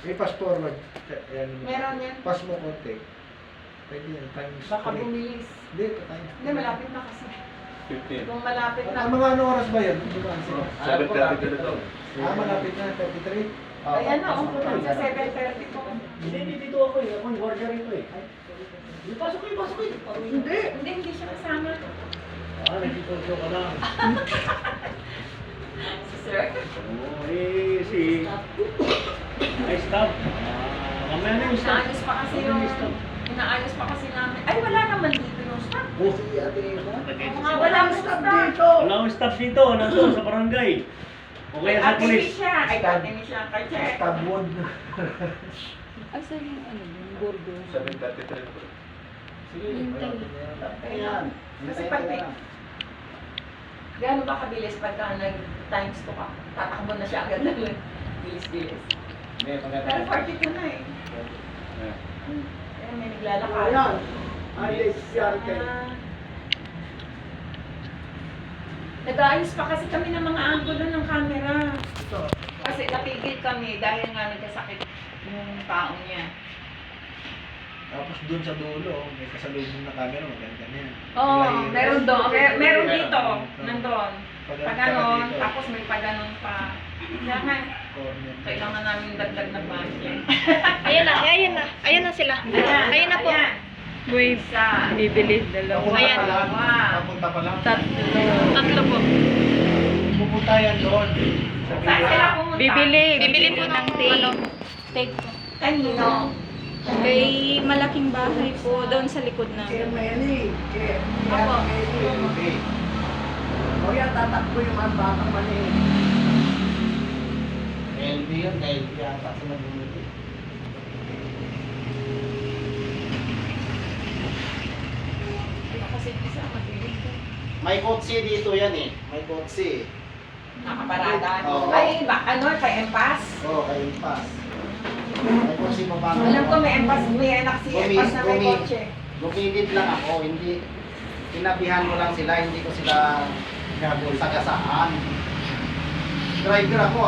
May fast forward. Yan. Meron yan. Pass mo konti. Pwede yan. Times Baka 3. bumilis. Hindi, ito times. Hindi, malapit na kasi. 15. Kung malapit na. Mga ano oras ba yun? Hindi ba sila? 7:30 na daw. Malapit na. 33? Ayan na, umupunta sa 7:30 po. Hindi, dito ako eh. Ako yung guardia rito eh. Pasok kayo, pasok kayo. Hindi. Hindi siya kasama. Nandito ka lang. Si Sir. Oo, si... Ay, stop. Mamaya na yung stop. Inaayos pa kasi yung... Inaayos pa kasi namin. Ay, wala naman dito yung staff. Oh, Si Ate Eva? Mga wala mo staff dito. wala akong stop dito. Nandun sa barangay. O kaya sa Ate pulis. Misha. Ay, Ate Misha. Kay Check. Tabwood. Asan yung ano yun? Burger. 7:33 po. Sige, Hintay. malapit na yan. Ayan. Kasi pag may... Gano'n ba kabilis pagka nag-times 2 ka? Tatakbo na siya agad ng bilis-bilis. Pero 42 na eh. Kaya may naglalakad. Ayan. Ay, si Ate. Nag-aayos pa kasi kami ng mga angulo ng camera. Kasi napigil kami dahil nga nagkasakit yung tao niya. Tapos dun sa dulo, may kasalubong na camera, maganda na yan. Oo, Layer. meron doon. Meron dito. Nandun. Pag Pag ganon, tapos may pag ganon pa. Kaya nga, corner. kailangan namin dagdag na budget. Ayan na, ayan na. Ayan na sila. Ayan na po. Ayan. Wave. Isa. Bibili dalawa. Papunta Ayan. pa lang. Wow. Papunta pa lang. Tatlo. Tatlo po. Pupunta yan doon. Sa Saan sila Villa. pumunta? Bibili. Bibili po ng steak po. Kanino? Kay malaking bahay po doon sa likod namin. Ako. Okay. O yan, tatakbo yung mga batang mali. LB yun, LB yata sa nabumili. Kasi isa mabilis. May kotse dito yan eh. May kotse. Nakaparada. Oo. Ay, ano, kay Empas? Oo, kay Impas. May kotse pa ba? Alam ko may Empas, may anak si Empas na may kotse. Lumilid lang ako, hindi. Tinabihan mo lang sila, hindi ko sila sagasaan. Driver ako,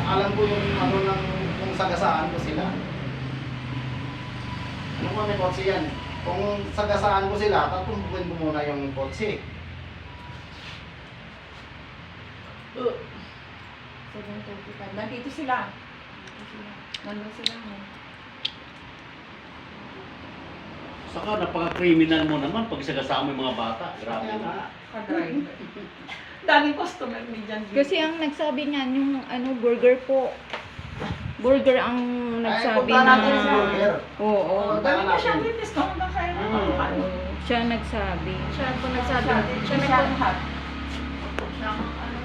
alam ko yung ano ng kung sagasaan ko sila. Ano ko may kotse yan? Kung sagasaan ko sila, tatumpukin mo muna yung kotse. 7:35. Nandito sila. Nandun sila. Saka napaka-criminal mo naman pag sagasama yung mga bata. Grabe Kaya na. nga. Ka-driver. Daming customer ni Jan. Kasi ang nagsabi niyan yung ano burger po. Burger ang nagsabi punta na. natin sa burger. Oo. Dami na siyang witness ko hanggang kaya ano. Siya nagsabi. Siya po nagsabi. Siya may lahat. Siya ang ano.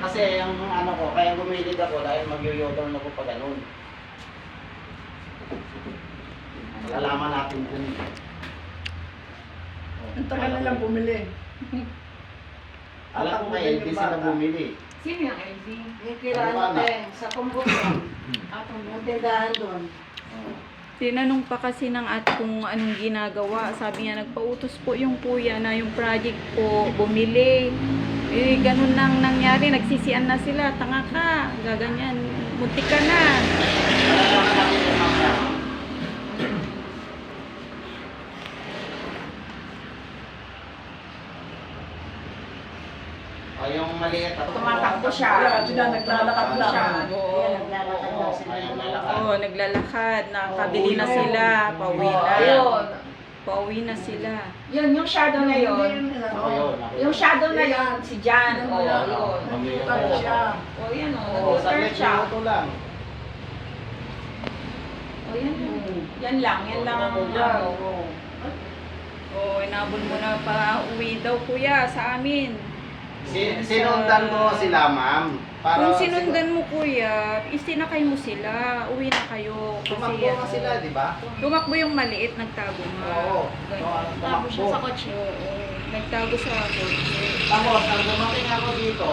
Kasi yung ano ko, kaya gumilid ako dahil mag-u-turn ako pa ganun. Alaman natin dun. Ang tagal na lang bumili. Alam ko kay LB sila bumili. Sino yung LV? Yung kilala din, sa kumbukan. Atong Ang tindahan doon. Tinanong pa kasi ng ate kung anong ginagawa. Sabi niya, nagpautos po yung kuya na yung project po bumili. Eh, ganun nang nangyari. Nagsisian na sila. Tanga ka. Gaganyan. Muntik ka na. Alaman natin yung mga. O yung maliit ako. tumatakbo siya. Wala, sila naglalakad lang. Siya. Oo, kaya naglalakad. Oo, naglalakad. Nakabili na sila. Pauwi na. Ayun. Pauwi na sila. Yun, yung shadow na yun. Oo, yun. Yung shadow na yun, si Jan. O, yun. Namutan siya. O, yan o. Oo, Nag-turn saglit siya. minuto lang. O, yan. Yan lang. Yan lang ang ano. Oo, inabol mo na pa uwi daw kuya sa amin. Sinundan ko sila, ma'am. Kung sinundan mo kuya, isinakay mo sila. Uwi na kayo. Tumakbo Kasi nga sila, di ba? tumakbo yung maliit, nagtago nga. Oo. Ganyan. Tumakbo. kotse. Oo, nagtago sa kotse. Tapos, nang dumating ako dito,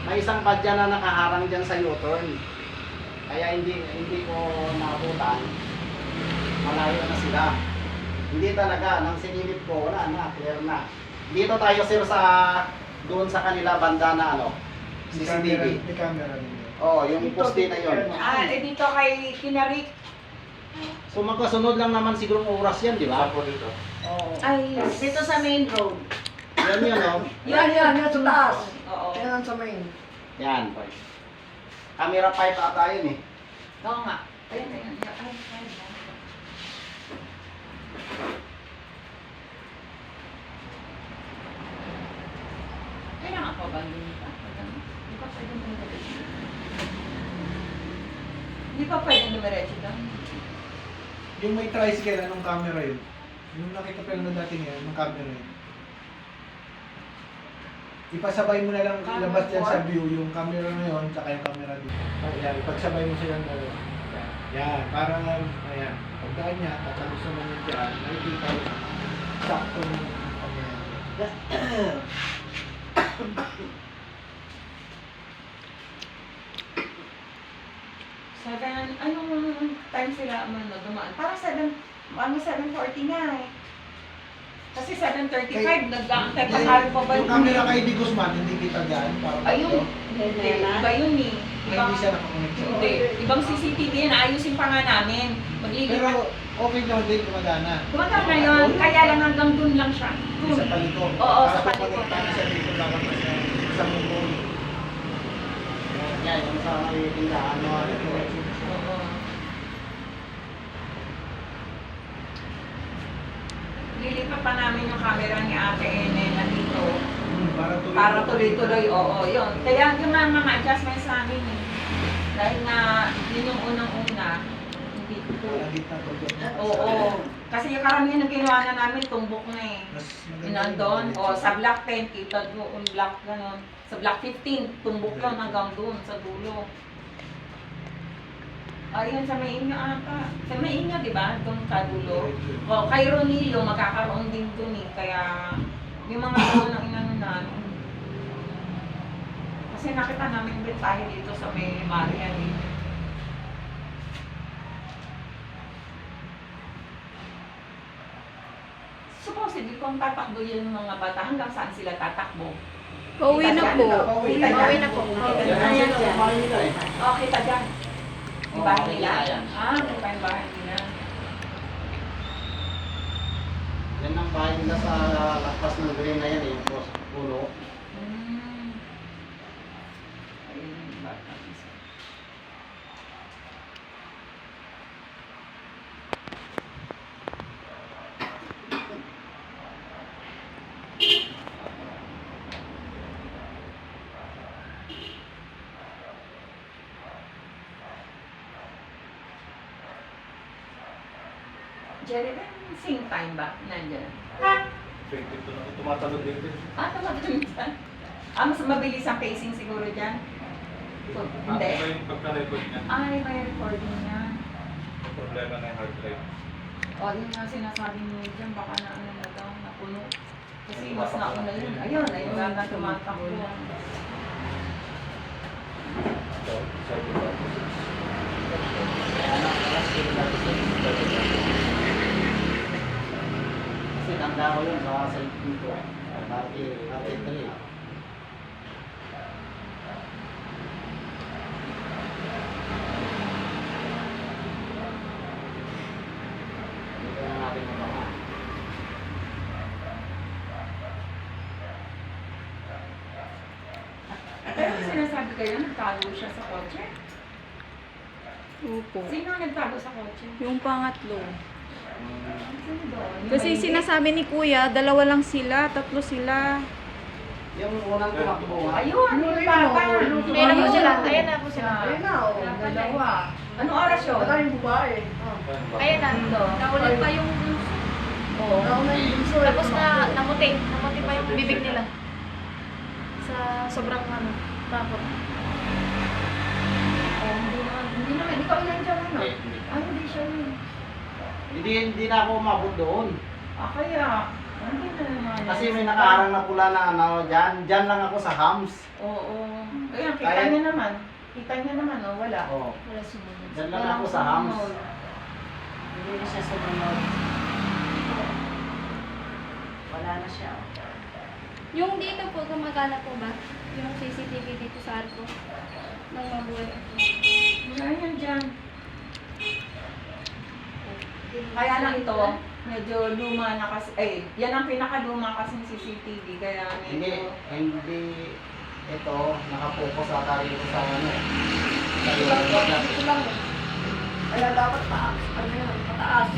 may isang padya na nakaharang dyan sa U-turn. Kaya hindi ko naabutan. Malayo na sila. Hindi talaga, nang sinilip ko, wala na, clear na. Dito tayo sir sa doon sa kanila banda na ano, CCTV. May camera din yun. Oo, yung poste na yun. Dito kay Kinarik. So magkasunod lang naman siguro oras yan, di ba? Sampo dito. Oo. Ay, dito sa main road. Yan yun, no? Yan, sa taas. Oo. Yan sa main. Yan. Camera 5 ata yun eh. Oo nga. Ayan, ayan. Ay, ay. Kailangan pa ba dito? Hindi pa pwedeng dumiretso. Hindi pa pwedeng dumiretso doon. Yung may tricycle, anong camera yun? Yung nakita pa yung dati niya, anong camera yun? Ipasabay mo na lang ilabas yan sa view, yung camera na yun, tsaka yung camera dito. Ayan, ipagsabay mo silang dalawa. Yan, parang, ayan, pagdaan niya, tatapos naman yun dyan, nakikita mo, sakto yung camera. Anong time sila dumaan? Parang 7:40 nga eh. Kasi 7:35, nag-aantay pa tayo pa ba Yung camera kay Di Guzman, hindi kita dyan, parang Ayun, hindi. Iba yun eh. Ay, hindi siya nakakonect sa Hindi. Ibang CCTV yan, ayusin pa nga namin. Maglilipat. Pero okay naman din, gumagana. Gumagana yun, kaya lang hanggang dun lang siya. Yung sa palikod. Oo, sa Para palikod. pumunta siya dito lang sa mundo. Yan, yung sa may tindahan mo. Oo. Lilipat pa namin yung camera ni Ate Enena dito. Para tuloy-tuloy, oo, yun. Kaya yung mga adjustments sa amin eh. Dahil nga, yun yung unang-una, hindi ko. Parang gitna ko dyan. Oo. Kasi yung karamihan na ginawa na namin, tumbok na eh. Mas maganda Nandun, yung o sa block 10, kita doon, block gano'n. Sa block 15, tumbok lang hanggang doon, sa dulo. Ayun, sa may inyo ata. Sa may inyo, di ba? Doon sa dulo. O, kay Ronillo, magkakaroon din doon eh. Kaya, yung mga doon ang inano namin. Kasi nakita namin din tayo dito sa may Marian eh. Supposedly, kung tatakbo yung mga bata, hanggang saan sila tatakbo? Pauwi na po. Kita dyan. Pauwi na po. Ayan dyan. eh. Oh, kita dyan. Yung bahay Oo, nila? yan. Kita yung bahay nila. Yan ang bahay nila sa lakpas ng green na yan eh, yung puno. Ayun yung bata. Jerry, same time ba? Nandiyan. 22 na ako tumatalon dito. Tumatulog dyan. Mas mabilis ang pacing siguro dyan. Hindi. Ano ba yung pagka-record niya? Ay, may recording niya. May problema na yung hard drive. Yun nga sinasabi niyo dyan, baka na ano na daw, napuno. Kasi mas nauna yun. Ayun, ayun nga na tumatakbo. So, sabi ko. Kasi tanda ko yun sa cellphone ko. Dati 3. Dito na natin mababa. Pero sinasabi kayo, nagtago siya sa kotse? Opo. Sino ang nagtago sa kotse? Yung pangatlo. Sino doon? Yung Kasi maliit? sinasabi ni Kuya, 2 lang sila, 3 sila. Yung unang tumakbo nga. Ayun, yung papa. Meron po sila. Ayan na po sila. Ayun na, oh. Dalawa. Anong oras yun? Wala yung babae. Ayan na. Naulad pa yung Oo. nauna yung bunso. Tapos namuti pa yung bibig nila. Sa sobrang takot. Hindi naman. Ikaw yan dyan, ano? Ay, hindi siya yun. Hindi na ako umabot doon. Kaya, hindi na naman. Kasi may nakaharang na pula na ano, dyan lang ako sa hams. Oo. Ayan, kita Kaya- niya naman. Kita niya naman, oh, wala. Oh, Wala sumunod. dyan lang ako sa hams. Hindi na siya sumunod. Wala na siya. Yung dito po, gumagana po ba? Yung CCTV dito sa Arco. Nang mabuhay ako. Wala yan dyan. Kaya lang ito, medyo luma na kasi, yan ang pinakaluma kasing CCTV, kaya medyo... Hindi ito nakapokus ata rito sa ano. Sa Ito lang, ito lang. Kaya dapat taas, ano yan, pataas.